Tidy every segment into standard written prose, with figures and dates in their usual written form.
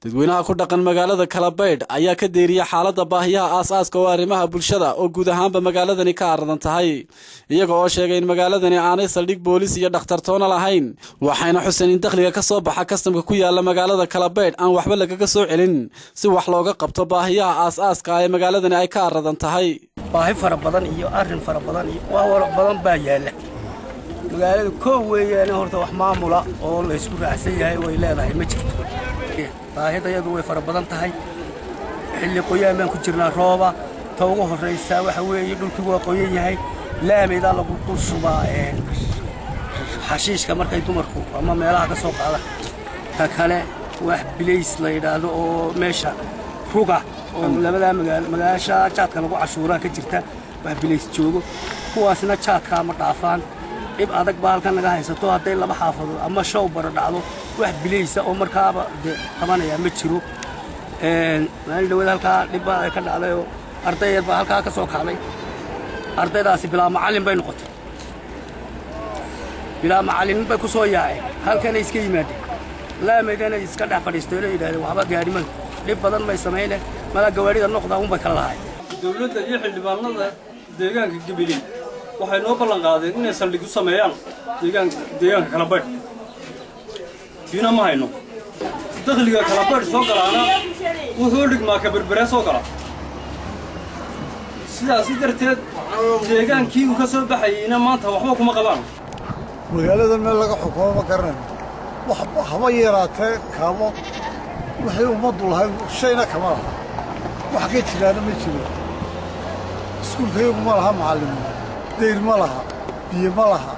dadweynaha ku dhaqan magaalada Kalabaydh ayaa ka deeriya xaaladda baahiyaha aasaaska oo arrimaha bulshada oo guud ahaanba magaaladani ka aradan tahay iyaga oo sheegay in magaaladani aanay saldhig booliis iyo dhakhtar toona lahayn waxayna xuseen in dakhliga ka soo baxa kastamka ku yaala magaalada Kalabaydh aan waxba laga soo celin si wax looga qabto baahiyaha aasaaska ee magaaladani ay ka aradan tahay baahi fara badan iyo arrin fara badan iyo wax badan baa yaala magaalada koow weeyaan horta wax maamula oo la isku raacsan yahay way leedahay ma jirto baahidayadu way fara badan tahay xilli qoyaan baan ku jirnaa rooba ta ugu horeysa waxa weeye dhulkii waa qoyan yahay laameyda lagu dushubaa xashiishka markay dumarku ama meelaha ka soo qaada ta kale wax bileys la yiraahdo oo meesha ruga oo labada magaasha jaadka lagu cashuuraa ka jirta wax bileys joogo kuwaasna jaadka ma dhaafaan dib adag baa halkan naga haysato haday laba xaafado ama show bar dhacdo wax bileysa oo markaaba qabanaya ma jiro maalin dhawaad halka dib baa ka dhacday oo arday baa halka ka soo kacday ardaydaasi bilaa macallin bay noqotay bilaa macallin bay ku soo yaacay halkan iska yimaadeen laameedana iska dhax fadhiistay ilaahay waxba gaari ma dib badan may sameeyeen mala gawaarida noqda un bay kala lahayd dawladda iyo xildhibaanada deegaanka Gabiley waxay noo ballan qaadeen inay saldhig u sameeyaan deegaanka Kalabaydh diina ma hayno dakhliga Kalabaydh soo galaana wuxuu dhigmaa ka berbera soo gala sidaas darteed deegaankii uu ka soo baxayna maanta waxba kuma qabaan magaalada meel laga xukumo ma garanayno wax haba yaraatee kaabo wixii ummaddu lahayd shayna kama laha wax ka jiraana ma jiro iskuulkayagu ma laha macallimiin دير ملها بي ملها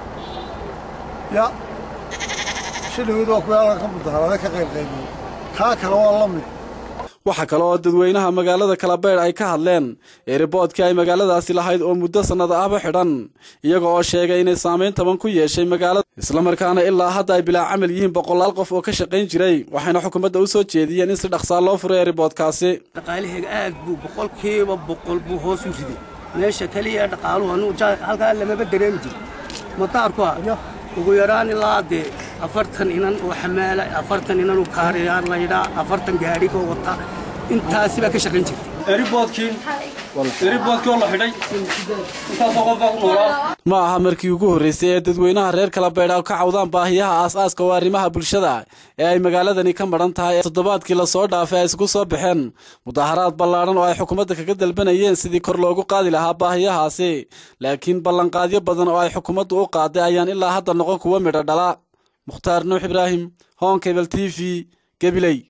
يا شنو يدوك ويا كم ظهر هذا كغير غيبي كاكل والله مid waxa kale oo dadweynaha magaalada Kalabaydh ay ka hadleen airport-ka ay magaaladaasi lahayd oo muddo sanad ah xidhan iyaga oo sheegay in saameyn taban ku yeeshay magaalada isla markaana ilaa hadda ay bilaa amal yihiin boqolaal qof oo ka shaqeyn jiray waxayna xukuumadda u soo jeediyeen in si dhaqso loo furo airport-kaasi dhaqaalihiga aad buu boqolkiiba boqol buu hoos u riday meesha kaliya dhaqaaluhu anu halka lama dareemi jirin mataarku ugu yaraan ilaa 40 inan oo xamaala 40 inan oo kaariyaan la yidhaa 40 gaari oo wata intaasi ba ka shaqeyn jirtay airport-kii la xidhay intaas qof baa ku noolaa ma aha markii ugu horeysay ee dadweynaha reer Kalabaydh ka cawdaan baahiyaha aasaaska oo arrimaha bulshada ee ay magaaladani ka maran tahay toddobaadkii la soo dhaafay ay isku soo baxeen mudaharaad ballaaran oo ay xukuumadda kaga dalbanayeen sidii kor loogu qaadi lahaa baahiyahaasi laakiin ballanqaadyo badan oo ay xukuumaddu u qaaday ayaan ilaa hadda noqon kuwa midho dhala Mukhtaar Nuux Ibraahim Hon Cable TV Gabiley